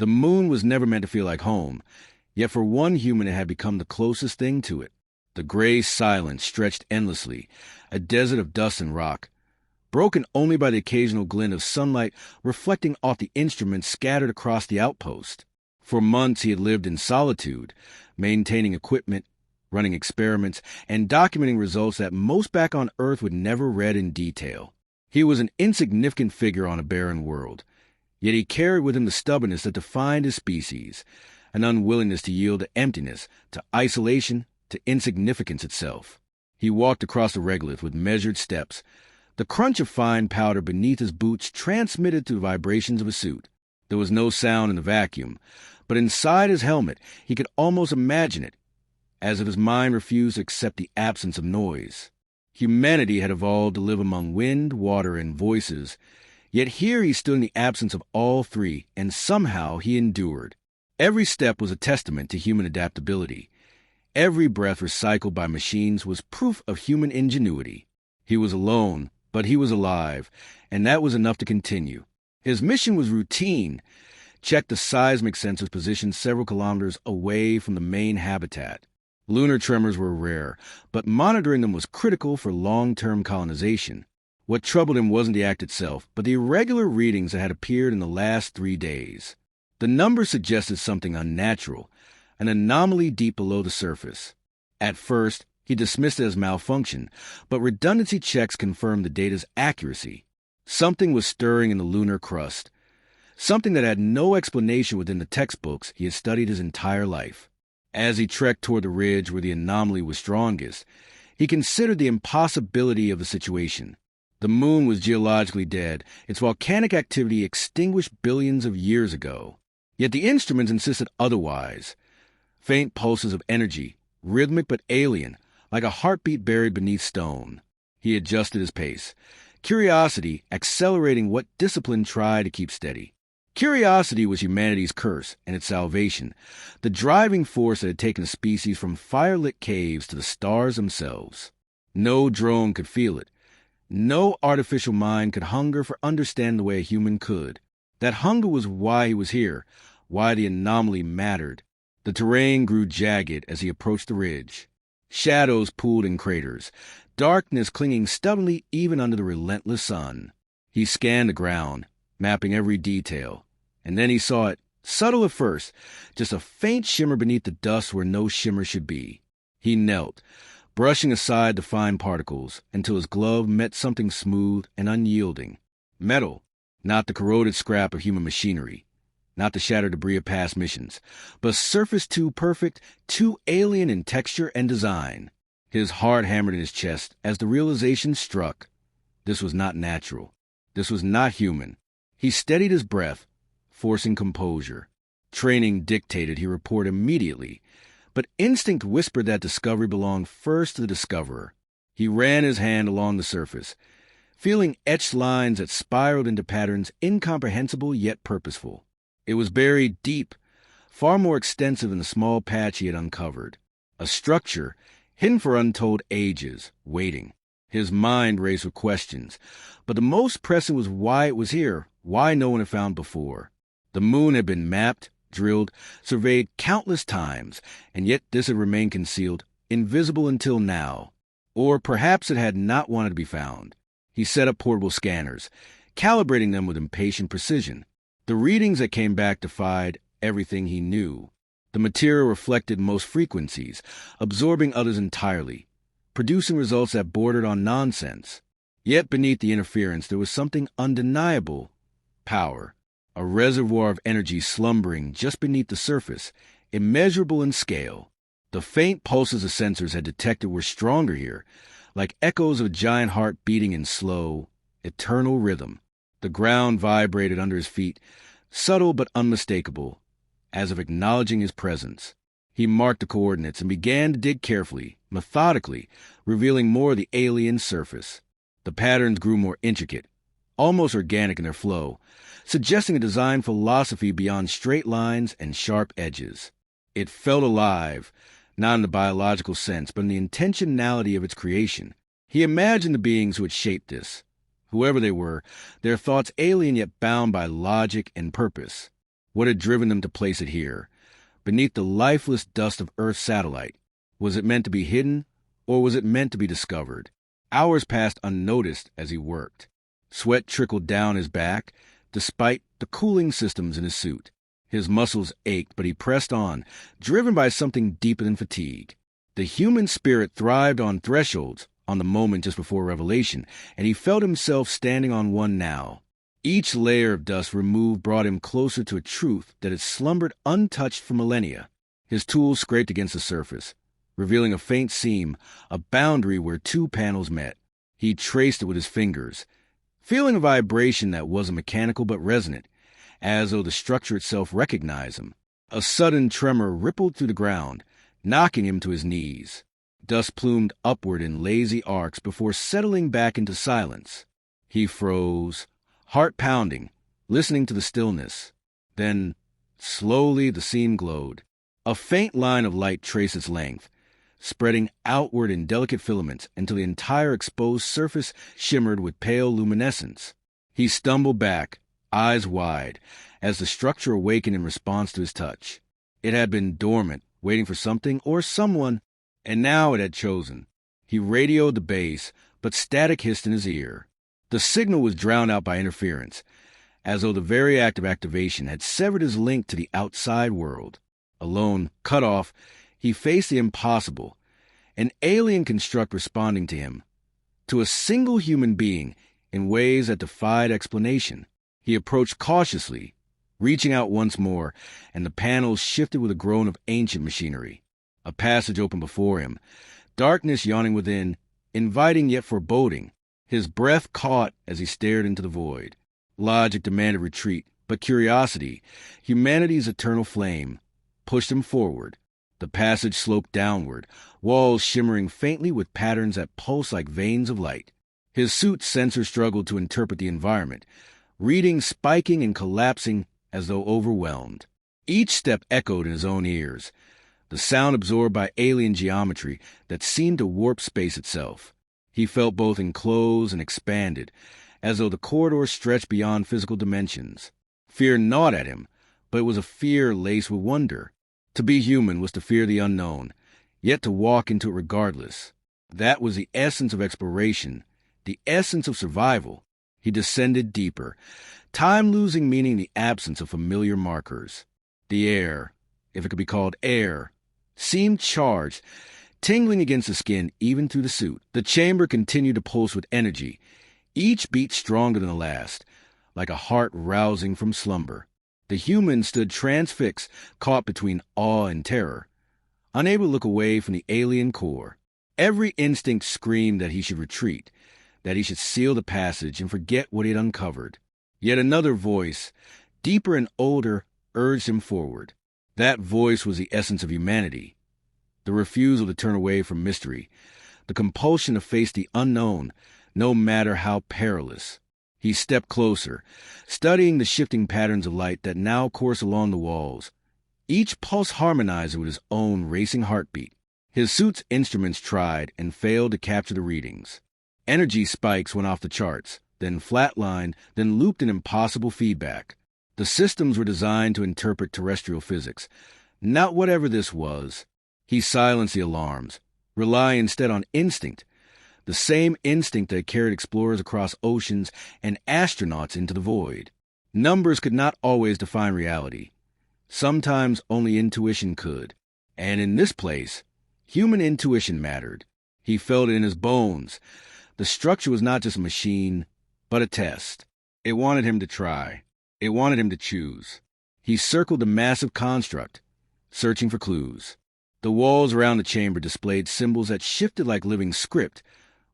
The moon was never meant to feel like home, yet for one human it had become the closest thing to it. The gray silence stretched endlessly, a desert of dust and rock, broken only by the occasional glint of sunlight reflecting off the instruments scattered across the outpost. For months he had lived in solitude, maintaining equipment, running experiments, and documenting results that most back on Earth would never read in detail. He was an insignificant figure on a barren world, yet he carried with him the stubbornness that defined his species, an unwillingness to yield to emptiness, to isolation, to insignificance itself. He walked across the regolith with measured steps. The crunch of fine powder beneath his boots transmitted to the vibrations of his suit. There was no sound in the vacuum, but inside his helmet he could almost imagine it, as if his mind refused to accept the absence of noise. Humanity had evolved to live among wind, water, and voices, yet here he stood in the absence of all three, and somehow he endured. Every step was a testament to human adaptability. Every breath recycled by machines was proof of human ingenuity. He was alone, but he was alive, and that was enough to continue. His mission was routine. Check the seismic sensors positioned several kilometers away from the main habitat. Lunar tremors were rare, but monitoring them was critical for long-term colonization. What troubled him wasn't the act itself, but the irregular readings that had appeared in the last 3 days. The numbers suggested something unnatural, an anomaly deep below the surface. At first, he dismissed it as malfunction, but redundancy checks confirmed the data's accuracy. Something was stirring in the lunar crust, something that had no explanation within the textbooks he had studied his entire life. As he trekked toward the ridge where the anomaly was strongest, he considered the impossibility of the situation. The moon was geologically dead, its volcanic activity extinguished billions of years ago. Yet the instruments insisted otherwise. Faint pulses of energy, rhythmic but alien, like a heartbeat buried beneath stone. He adjusted his pace, curiosity accelerating what discipline tried to keep steady. Curiosity was humanity's curse and its salvation, the driving force that had taken a species from firelit caves to the stars themselves. No drone could feel it. No artificial mind could hunger for understanding the way a human could. That hunger was why he was here, why the anomaly mattered. The terrain grew jagged as he approached the ridge. Shadows pooled in craters, darkness clinging stubbornly even under the relentless sun. He scanned the ground, mapping every detail, and then he saw it, subtle at first, just a faint shimmer beneath the dust where no shimmer should be. He knelt, brushing aside the fine particles, until his glove met something smooth and unyielding. Metal, not the corroded scrap of human machinery, not the shattered debris of past missions, but surface too perfect, too alien in texture and design. His heart hammered in his chest as the realization struck. This was not natural. This was not human. He steadied his breath, forcing composure. Training dictated he report immediately, but instinct whispered that discovery belonged first to the discoverer. He ran his hand along the surface, feeling etched lines that spiraled into patterns incomprehensible yet purposeful. It was buried deep, far more extensive than the small patch he had uncovered. A structure, hidden for untold ages, waiting. His mind raced with questions, but the most pressing was why it was here, why no one had found before. The moon had been mapped, drilled, surveyed countless times, and yet this had remained concealed, invisible until now. Or perhaps it had not wanted to be found. He set up portable scanners, calibrating them with impatient precision. The readings that came back defied everything he knew. The material reflected most frequencies, absorbing others entirely, producing results that bordered on nonsense. Yet beneath the interference there was something undeniable. Power. A reservoir of energy slumbering just beneath the surface, immeasurable in scale. The faint pulses of sensors had detected were stronger here, like echoes of a giant heart beating in slow, eternal rhythm. The ground vibrated under his feet, subtle but unmistakable, as if acknowledging his presence. He marked the coordinates and began to dig carefully, methodically, revealing more of the alien surface. The patterns grew more intricate, almost organic in their flow, suggesting a design philosophy beyond straight lines and sharp edges. It felt alive, not in the biological sense, but in the intentionality of its creation. He imagined the beings who had shaped this. Whoever they were, their thoughts alien yet bound by logic and purpose. What had driven them to place it here, beneath the lifeless dust of Earth's satellite? Was it meant to be hidden, or was it meant to be discovered? Hours passed unnoticed as he worked. Sweat trickled down his back, despite the cooling systems in his suit. His muscles ached, but he pressed on, driven by something deeper than fatigue. The human spirit thrived on thresholds, on the moment just before revelation, and he felt himself standing on one now. Each layer of dust removed brought him closer to a truth that had slumbered untouched for millennia. His tools scraped against the surface, revealing a faint seam, a boundary where two panels met. He traced it with his fingers, feeling a vibration that wasn't mechanical but resonant, as though the structure itself recognized him. A sudden tremor rippled through the ground, knocking him to his knees. Dust plumed upward in lazy arcs before settling back into silence. He froze, heart pounding, listening to the stillness. Then, slowly, the seam glowed. A faint line of light traced its length, spreading outward in delicate filaments until the entire exposed surface shimmered with pale luminescence. He stumbled back, eyes wide, as the structure awakened in response to his touch. It had been dormant, waiting for something or someone, and now it had chosen. He radioed the base, but static hissed in his ear. The signal was drowned out by interference, as though the very act of activation had severed his link to the outside world. Alone, cut off, he faced the impossible, an alien construct responding to him, to a single human being, in ways that defied explanation. He approached cautiously, reaching out once more, and the panels shifted with a groan of ancient machinery. A passage opened before him, darkness yawning within, inviting yet foreboding. His breath caught as he stared into the void. Logic demanded retreat, but curiosity, humanity's eternal flame, pushed him forward. The passage sloped downward, walls shimmering faintly with patterns that pulsed like veins of light. His suit's sensors struggled to interpret the environment, readings spiking and collapsing as though overwhelmed. Each step echoed in his own ears, the sound absorbed by alien geometry that seemed to warp space itself. He felt both enclosed and expanded, as though the corridor stretched beyond physical dimensions. Fear gnawed at him, but it was a fear laced with wonder. To be human was to fear the unknown, yet to walk into it regardless. That was the essence of exploration, the essence of survival. He descended deeper, time losing meaning in the absence of familiar markers. The air, if it could be called air, seemed charged, tingling against the skin even through the suit. The chamber continued to pulse with energy, each beat stronger than the last, like a heart rousing from slumber. The human stood transfixed, caught between awe and terror, unable to look away from the alien core. Every instinct screamed that he should retreat, that he should seal the passage and forget what he had uncovered. Yet another voice, deeper and older, urged him forward. That voice was the essence of humanity, the refusal to turn away from mystery, the compulsion to face the unknown, no matter how perilous. He stepped closer, studying the shifting patterns of light that now coursed along the walls. Each pulse harmonized with his own racing heartbeat. His suit's instruments tried and failed to capture the readings. Energy spikes went off the charts, then flatlined, then looped in impossible feedback. The systems were designed to interpret terrestrial physics, not whatever this was. He silenced the alarms, relying instead on instinct, the same instinct that carried explorers across oceans and astronauts into the void. Numbers could not always define reality. Sometimes only intuition could. And in this place, human intuition mattered. He felt it in his bones. The structure was not just a machine, but a test. It wanted him to try. It wanted him to choose. He circled the massive construct, searching for clues. The walls around the chamber displayed symbols that shifted like living script,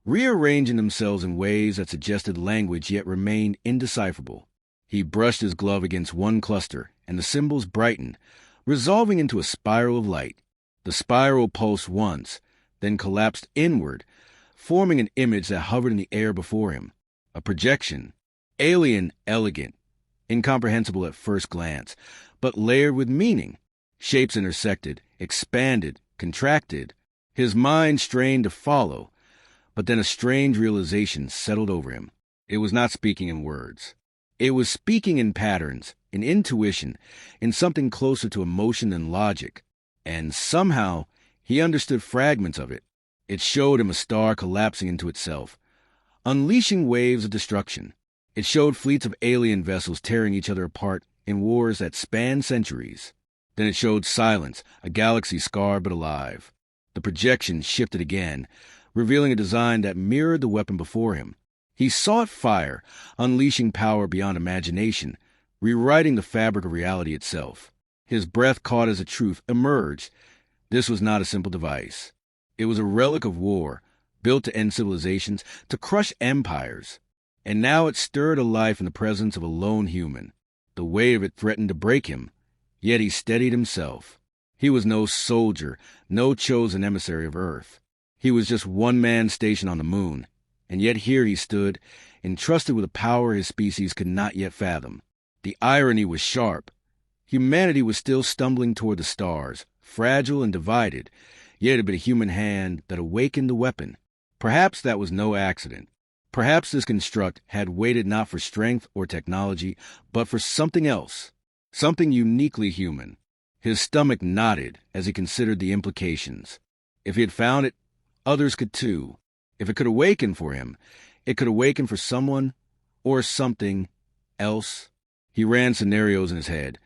rearranging themselves in ways that suggested language yet remained indecipherable. He brushed his glove against one cluster, and the symbols brightened, resolving into a spiral of light. The spiral pulsed once, then collapsed inward, forming an image that hovered in the air before him. A projection, alien, elegant, incomprehensible at first glance, but layered with meaning. Shapes intersected, expanded, contracted. His mind strained to follow, but then a strange realization settled over him. It was not speaking in words. It was speaking in patterns, in intuition, in something closer to emotion than logic. And somehow, he understood fragments of it. It showed him a star collapsing into itself, unleashing waves of destruction. It showed fleets of alien vessels tearing each other apart in wars that spanned centuries. Then it showed silence, a galaxy scarred but alive. The projection shifted again, revealing a design that mirrored the weapon before him. He saw it fire, unleashing power beyond imagination, rewriting the fabric of reality itself. His breath caught as the truth emerged. This was not a simple device. It was a relic of war, built to end civilizations, to crush empires. And now it stirred a life in the presence of a lone human. The weight of it threatened to break him, yet he steadied himself. He was no soldier, no chosen emissary of Earth. He was just one man stationed on the moon, and yet here he stood, entrusted with a power his species could not yet fathom. The irony was sharp. Humanity was still stumbling toward the stars, fragile and divided, yet it had been a human hand that awakened the weapon. Perhaps that was no accident. Perhaps this construct had waited not for strength or technology, but for something else, something uniquely human. His stomach knotted as he considered the implications. If he had found it, others could too. If it could awaken for him, it could awaken for someone or something else. He ran scenarios in his head,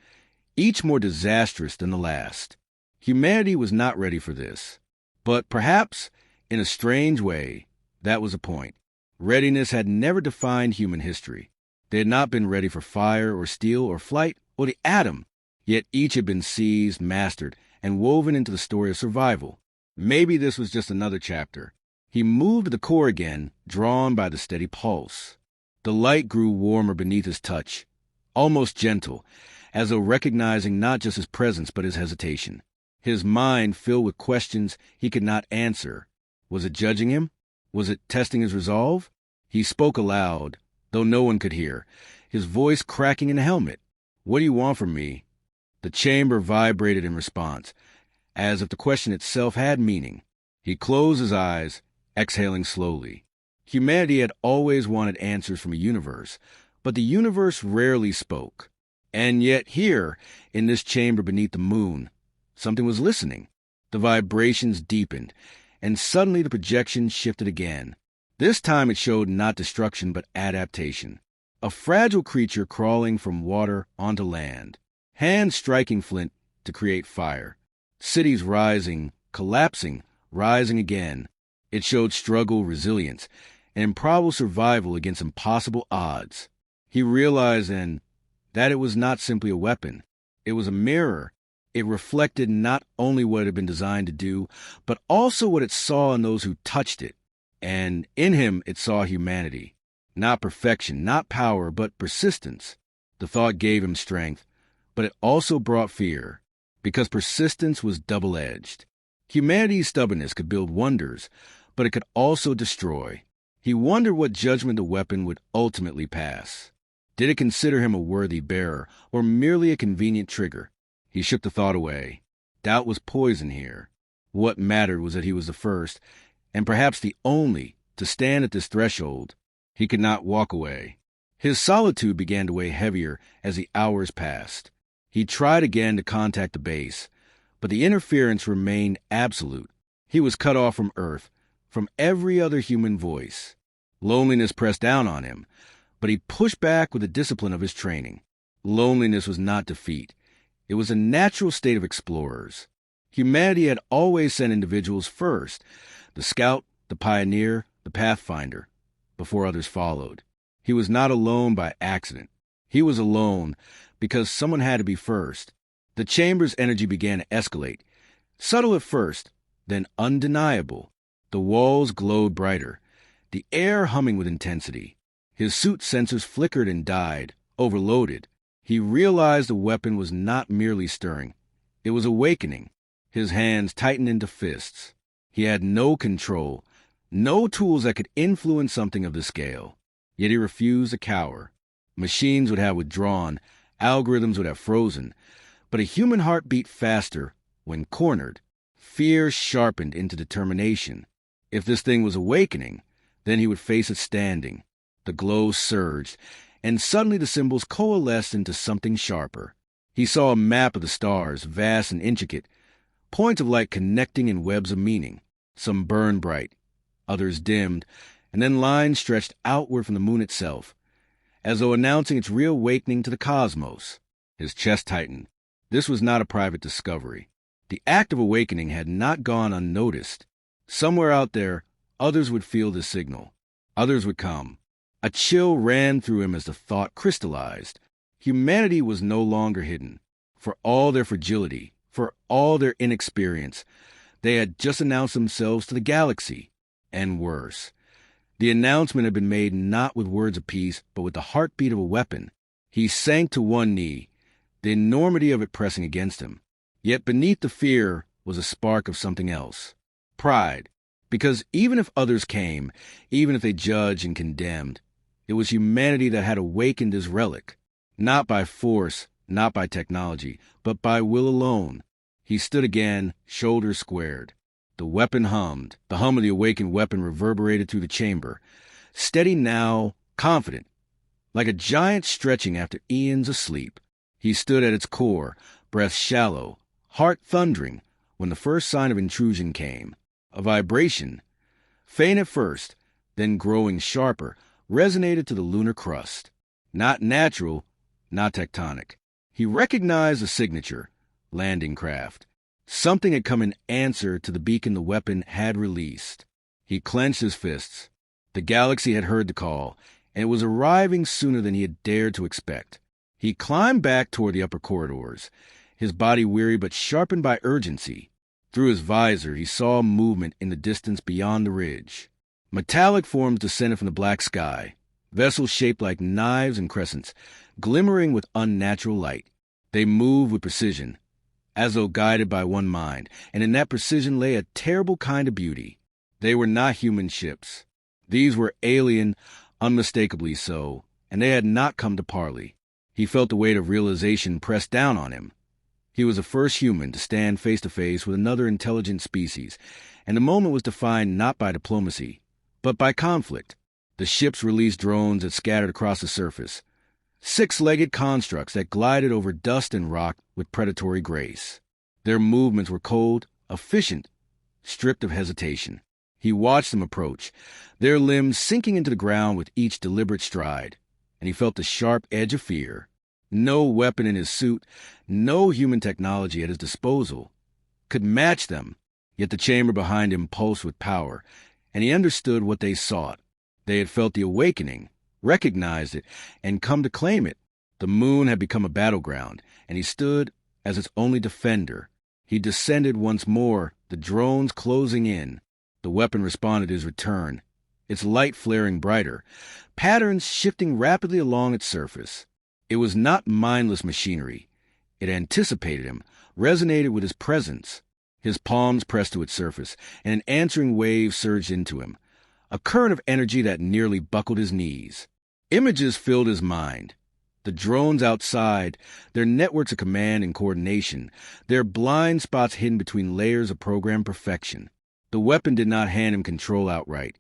each more disastrous than the last. Humanity was not ready for this. But perhaps, in a strange way, that was the point. Readiness had never defined human history. They had not been ready for fire or steel or flight or the atom, yet each had been seized, mastered, and woven into the story of survival. Maybe this was just another chapter. He moved to the core again, drawn by the steady pulse. The light grew warmer beneath his touch, almost gentle, as though recognizing not just his presence but his hesitation. His mind filled with questions he could not answer. Was it judging him? Was it testing his resolve? He spoke aloud, though no one could hear, his voice cracking in the helmet. "What do you want from me?" The chamber vibrated in response, as if the question itself had meaning. He closed his eyes, exhaling slowly. Humanity had always wanted answers from a universe, but the universe rarely spoke. And yet here, in this chamber beneath the moon, something was listening. The vibrations deepened, and suddenly the projection shifted again. This time it showed not destruction but adaptation. A fragile creature crawling from water onto land, hands striking flint to create fire. Cities rising, collapsing, rising again. It showed struggle, resilience, and improbable survival against impossible odds. He realized then that it was not simply a weapon. It was a mirror. It reflected not only what it had been designed to do, but also what it saw in those who touched it. And in him it saw humanity. Not perfection, not power, but persistence. The thought gave him strength, but it also brought fear, because persistence was double-edged. Humanity's stubbornness could build wonders, but it could also destroy. He wondered what judgment the weapon would ultimately pass. Did it consider him a worthy bearer, or merely a convenient trigger? He shook the thought away. Doubt was poison here. What mattered was that he was the first, and perhaps the only, to stand at this threshold. He could not walk away. His solitude began to weigh heavier as the hours passed. He tried again to contact the base, but the interference remained absolute. He was cut off from Earth, from every other human voice. Loneliness pressed down on him, but he pushed back with the discipline of his training. Loneliness was not defeat. It was a natural state of explorers. Humanity had always sent individuals first, the scout, the pioneer, the pathfinder, before others followed. He was not alone by accident. He was alone because someone had to be first. The chamber's energy began to escalate, subtle at first, then undeniable. The walls glowed brighter, the air humming with intensity. His suit sensors flickered and died, overloaded. He realized the weapon was not merely stirring. It was awakening. His hands tightened into fists. He had no control, no tools that could influence something of the scale. Yet he refused to cower. Machines would have withdrawn, algorithms would have frozen, but a human heart beat faster when cornered. Fear sharpened into determination. If this thing was awakening, then he would face it standing. The glow surged, and suddenly the symbols coalesced into something sharper. He saw a map of the stars, vast and intricate, points of light connecting in webs of meaning. Some burned bright, others dimmed, and then lines stretched outward from the moon itself, as though announcing its reawakening to the cosmos. His chest tightened. This was not a private discovery. The act of awakening had not gone unnoticed. Somewhere out there, others would feel the signal. Others would come. A chill ran through him as the thought crystallized. Humanity was no longer hidden. For all their fragility, for all their inexperience, they had just announced themselves to the galaxy. And worse. The announcement had been made not with words of peace, but with the heartbeat of a weapon. He sank to one knee, the enormity of it pressing against him. Yet beneath the fear was a spark of something else. Pride. Because even if others came, even if they judged and condemned, it was humanity that had awakened his relic. Not by force, not by technology, but by will alone. He stood again, shoulders squared. The weapon hummed. The hum of the awakened weapon reverberated through the chamber. Steady now, confident, like a giant stretching after eons of sleep. He stood at its core, breath shallow, heart thundering, when the first sign of intrusion came. A vibration, faint at first, then growing sharper, resonated to the lunar crust. Not natural, not tectonic. He recognized the signature, landing craft. Something had come in answer to the beacon the weapon had released. He clenched his fists. The galaxy had heard the call, and it was arriving sooner than he had dared to expect. He climbed back toward the upper corridors, his body weary but sharpened by urgency. Through his visor, he saw movement in the distance beyond the ridge. Metallic forms descended from the black sky, vessels shaped like knives and crescents, glimmering with unnatural light. They moved with precision, as though guided by one mind, and in that precision lay a terrible kind of beauty. They were not human ships. These were alien, unmistakably so, and they had not come to parley. He felt the weight of realization press down on him. He was the first human to stand face to face with another intelligent species, and the moment was defined not by diplomacy, but by conflict. The ships released drones that scattered across the surface, six-legged constructs that glided over dust and rock with predatory grace. Their movements were cold, efficient, stripped of hesitation. He watched them approach, their limbs sinking into the ground with each deliberate stride, and he felt the sharp edge of fear. No weapon in his suit, no human technology at his disposal could match them, yet the chamber behind him pulsed with power, and he understood what they sought. They had felt the awakening, recognized it, and come to claim it. The moon had become a battleground, and he stood as its only defender. He descended once more, the drones closing in. The weapon responded to his return, its light flaring brighter, patterns shifting rapidly along its surface. It was not mindless machinery. It anticipated him, resonated with his presence. His palms pressed to its surface, and an answering wave surged into him, a current of energy that nearly buckled his knees. Images filled his mind. The drones outside, their networks of command and coordination, their blind spots hidden between layers of programmed perfection. The weapon did not hand him control outright.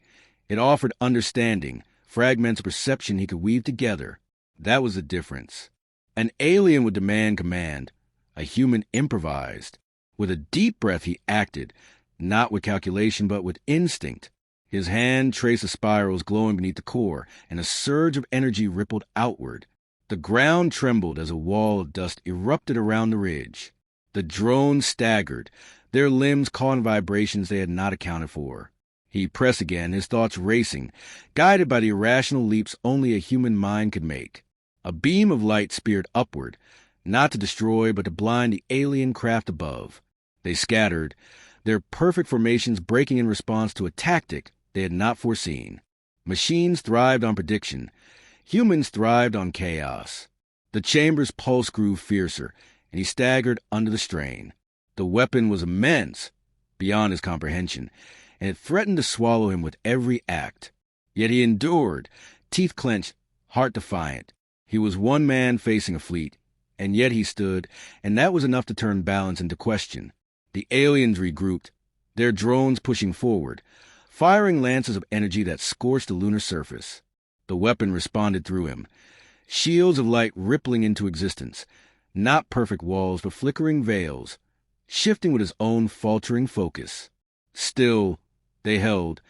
It offered understanding, fragments of perception he could weave together. That was the difference. An alien would demand command. A human improvised. With a deep breath he acted, not with calculation but with instinct. His hand traced the spirals glowing beneath the core, and a surge of energy rippled outward. The ground trembled as a wall of dust erupted around the ridge. The drones staggered, their limbs caught in vibrations they had not accounted for. He pressed again, his thoughts racing, guided by the irrational leaps only a human mind could make. A beam of light speared upward, not to destroy but to blind the alien craft above. They scattered, their perfect formations breaking in response to a tactic they had not foreseen. Machines thrived on prediction. Humans thrived on chaos. The chamber's pulse grew fiercer, and he staggered under the strain. The weapon was immense, beyond his comprehension, and it threatened to swallow him with every act. Yet he endured, teeth clenched, heart defiant. He was one man facing a fleet, and yet he stood, and that was enough to turn balance into question. The aliens regrouped, their drones pushing forward, firing lances of energy that scorched the lunar surface. The weapon responded through him, shields of light rippling into existence, not perfect walls but flickering veils, shifting with his own faltering focus. Still, they held,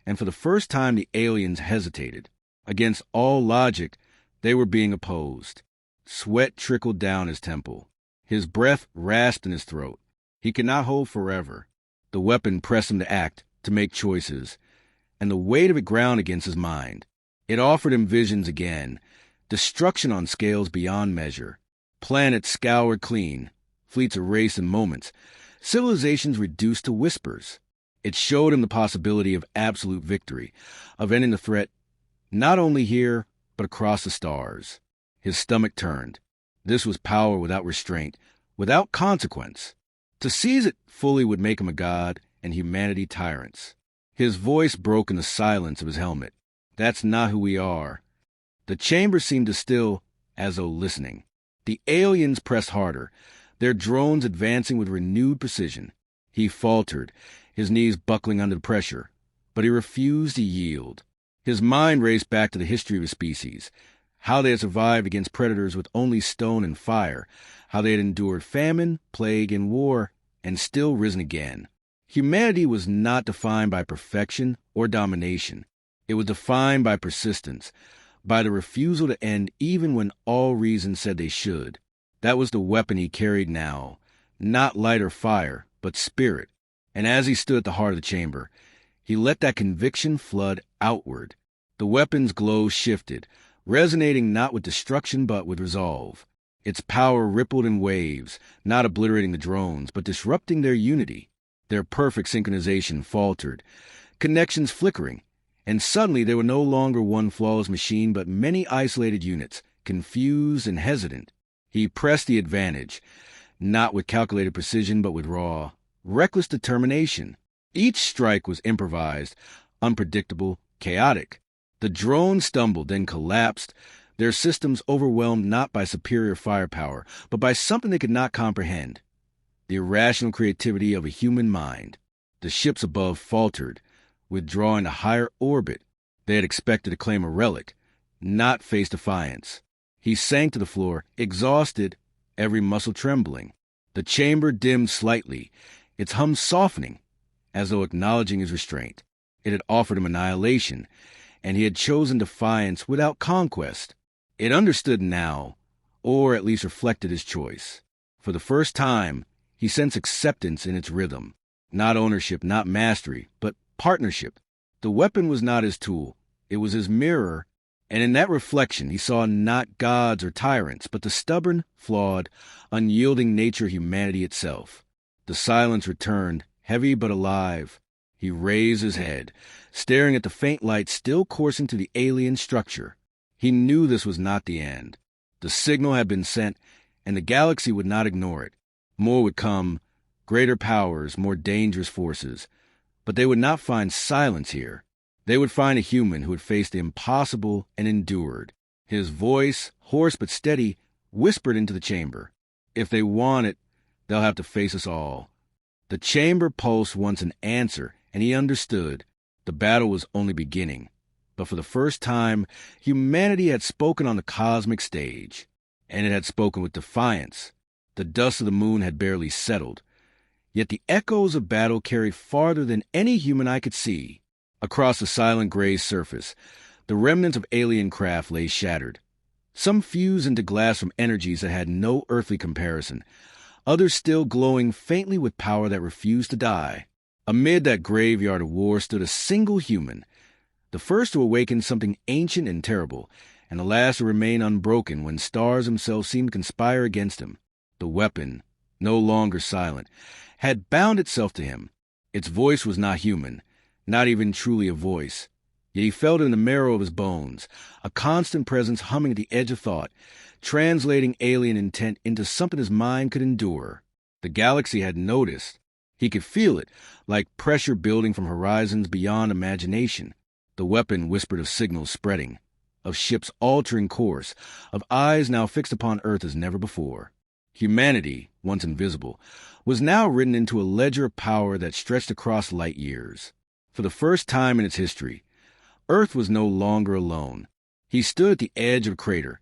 and for the first time the aliens hesitated. Against all logic, they were being opposed. Sweat trickled down his temple. His breath rasped in his throat. He could not hold forever. The weapon pressed him to act, to make choices, and the weight of it ground against his mind. It offered him visions again, destruction on scales beyond measure. Planets scoured clean, fleets erased in moments, civilizations reduced to whispers. It showed him the possibility of absolute victory, of ending the threat not only here, but across the stars. His stomach turned. This was power without restraint, without consequence. To seize it fully would make him a god and humanity tyrants. His voice broke in the silence of his helmet. That's not who we are. The chamber seemed to still, as though listening. The aliens pressed harder, their drones advancing with renewed precision. He faltered, his knees buckling under the pressure, but he refused to yield. His mind raced back to the history of his species, how they had survived against predators with only stone and fire, how they had endured famine, plague, and war, and still risen again. Humanity was not defined by perfection or domination. It was defined by persistence, by the refusal to end even when all reason said they should. That was the weapon he carried now, not light or fire, but spirit. And as he stood at the heart of the chamber, he let that conviction flood outward. The weapon's glow shifted, resonating not with destruction but with resolve. Its power rippled in waves, not obliterating the drones, but disrupting their unity. Their perfect synchronization faltered, connections flickering, and suddenly they were no longer one flawless machine but many isolated units, confused and hesitant. He pressed the advantage, not with calculated precision but with raw, reckless determination. Each strike was improvised, unpredictable, chaotic. The drones stumbled, then collapsed, their systems overwhelmed not by superior firepower, but by something they could not comprehend. The irrational creativity of a human mind. The ships above faltered, withdrawing to higher orbit. They had expected to claim a relic, not face defiance. He sank to the floor, exhausted, every muscle trembling. The chamber dimmed slightly, its hum softening, as though acknowledging his restraint. It had offered him annihilation, and he had chosen defiance without conquest. It understood now, or at least reflected his choice. For the first time, he sensed acceptance in its rhythm. Not ownership, not mastery, but partnership. The weapon was not his tool. It was his mirror, and in that reflection he saw not gods or tyrants, but the stubborn, flawed, unyielding nature of humanity itself. The silence returned, heavy but alive. He raised his head, staring at the faint light still coursing to the alien structure. He knew this was not the end. The signal had been sent, and the galaxy would not ignore it. More would come, greater powers, more dangerous forces. But they would not find silence here. They would find a human who had faced the impossible and endured. His voice, hoarse but steady, whispered into the chamber. If they want it, they'll have to face us all. The chamber pulsed once an answer, and he understood. The battle was only beginning. But for the first time, humanity had spoken on the cosmic stage. And it had spoken with defiance. The dust of the moon had barely settled. Yet the echoes of battle carried farther than any human eye could see. Across the silent gray surface, the remnants of alien craft lay shattered. Some fused into glass from energies that had no earthly comparison, others still glowing faintly with power that refused to die. Amid that graveyard of war stood a single human, the first to awaken something ancient and terrible, and the last to remain unbroken when stars themselves seemed to conspire against him. The weapon, no longer silent, had bound itself to him. Its voice was not human, not even truly a voice. Yet he felt it in the marrow of his bones, a constant presence humming at the edge of thought, translating alien intent into something his mind could endure. The galaxy had noticed. He could feel it, like pressure building from horizons beyond imagination. The weapon whispered of signals spreading, of ships altering course, of eyes now fixed upon Earth as never before. Humanity, once invisible, was now written into a ledger of power that stretched across light years. For the first time in its history, Earth was no longer alone. He stood at the edge of a crater,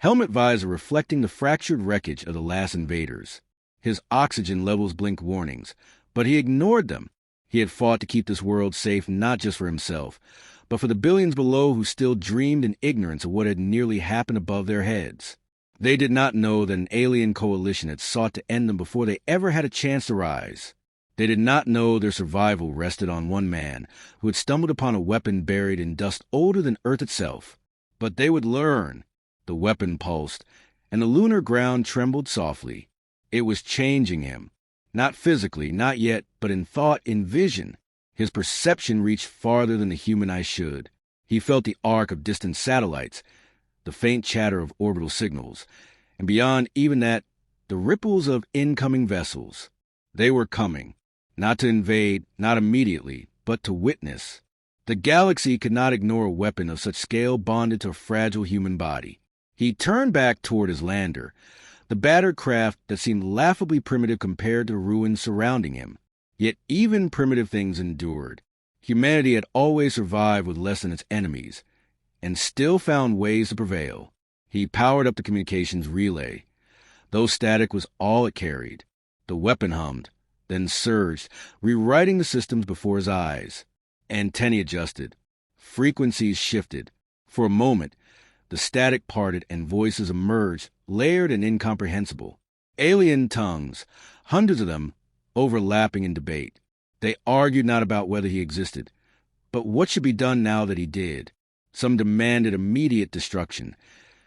helmet visor reflecting the fractured wreckage of the last invaders. His oxygen levels blinked warnings, but he ignored them. He had fought to keep this world safe not just for himself, but for the billions below who still dreamed in ignorance of what had nearly happened above their heads. They did not know that an alien coalition had sought to end them before they ever had a chance to rise. They did not know their survival rested on one man who had stumbled upon a weapon buried in dust older than Earth itself. But they would learn. The weapon pulsed, and the lunar ground trembled softly. It was changing him. Not physically, not yet, but in thought, in vision. His perception reached farther than the human eye should. He felt the arc of distant satellites, the faint chatter of orbital signals, and beyond even that, the ripples of incoming vessels. They were coming, not to invade, not immediately, but to witness. The galaxy could not ignore a weapon of such scale bonded to a fragile human body. He turned back toward his lander, the battered craft that seemed laughably primitive compared to the ruins surrounding him. Yet even primitive things endured. Humanity had always survived with less than its enemies, and still found ways to prevail. He powered up the communications relay. Though static was all it carried. The weapon hummed, then surged, rewriting the systems before his eyes. Antennae adjusted. Frequencies shifted. For a moment, the static parted and voices emerged, layered and incomprehensible. Alien tongues, hundreds of them, overlapping in debate. They argued not about whether he existed, but what should be done now that he did. Some demanded immediate destruction,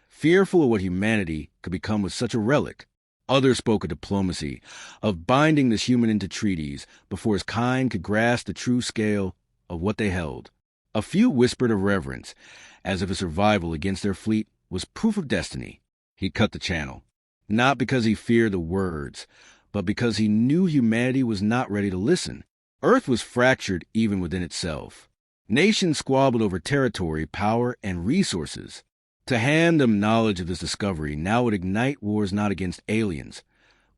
fearful of what humanity could become with such a relic. Others spoke of diplomacy, of binding this human into treaties before his kind could grasp the true scale of what they held. A few whispered of reverence, as if a survival against their fleet was proof of destiny. He cut the channel, not because he feared the words, but because he knew humanity was not ready to listen. Earth was fractured even within itself. Nations squabbled over territory, power, and resources. To hand them knowledge of this discovery now would ignite wars not against aliens,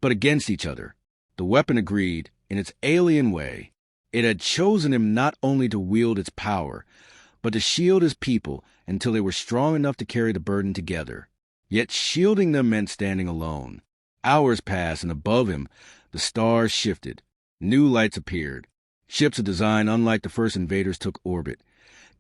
but against each other. The weapon agreed, in its alien way. It had chosen him not only to wield its power, but to shield his people until they were strong enough to carry the burden together. Yet shielding them meant standing alone. Hours passed, and above him, the stars shifted. New lights appeared. Ships of design unlike the first invaders took orbit,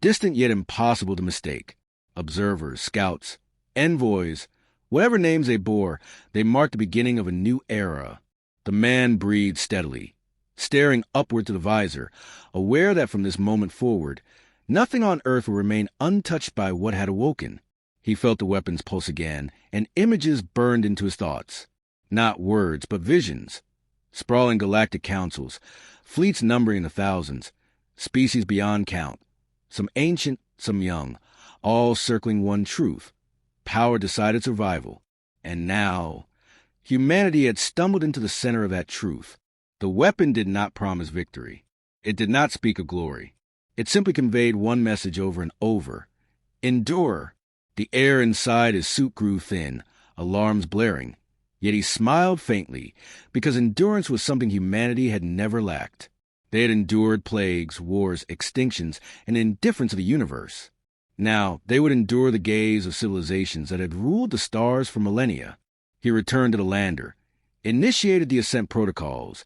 distant yet impossible to mistake. Observers, scouts, envoys, whatever names they bore, they marked the beginning of a new era. The man breathed steadily, staring upward to the visor, aware that from this moment forward, nothing on Earth would remain untouched by what had awoken. He felt the weapons pulse again, and images burned into his thoughts. Not words, but visions. Sprawling galactic councils, fleets numbering the thousands, species beyond count, some ancient, some young, all circling one truth. Power decided survival. And now, humanity had stumbled into the center of that truth. The weapon did not promise victory. It did not speak of glory. It simply conveyed one message over and over. Endure. The air inside his suit grew thin, alarms blaring. Yet he smiled faintly, because endurance was something humanity had never lacked. They had endured plagues, wars, extinctions, and indifference of the universe. Now they would endure the gaze of civilizations that had ruled the stars for millennia. He returned to the lander, initiated the ascent protocols,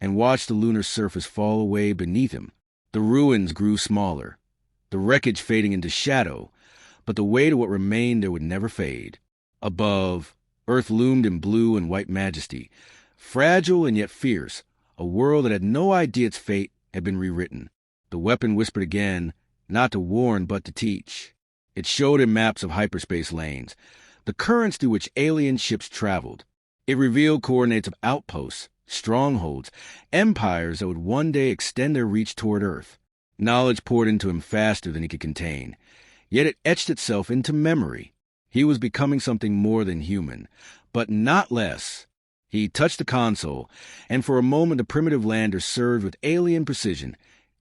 and watched the lunar surface fall away beneath him. The ruins grew smaller, the wreckage fading into shadow, but the way to what remained there would never fade. Above, Earth loomed in blue and white majesty, fragile and yet fierce, a world that had no idea its fate had been rewritten. The weapon whispered again, not to warn but to teach. It showed him maps of hyperspace lanes, the currents through which alien ships traveled. It revealed coordinates of outposts, strongholds, empires that would one day extend their reach toward Earth. Knowledge poured into him faster than he could contain, yet it etched itself into memory. He was becoming something more than human, but not less. He touched the console, and for a moment the primitive lander served with alien precision,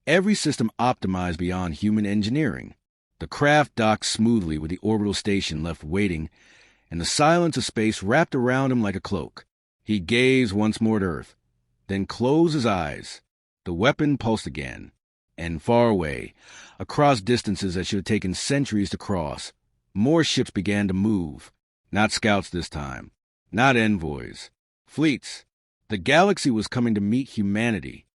every system optimized beyond human engineering. The craft docked smoothly with the orbital station left waiting, and the silence of space wrapped around him like a cloak. He gazed once more at Earth, then closed his eyes. The weapon pulsed again, and far away, across distances that should have taken centuries to cross, more ships began to move. Not scouts this time. Not envoys. Fleets. The galaxy was coming to meet humanity.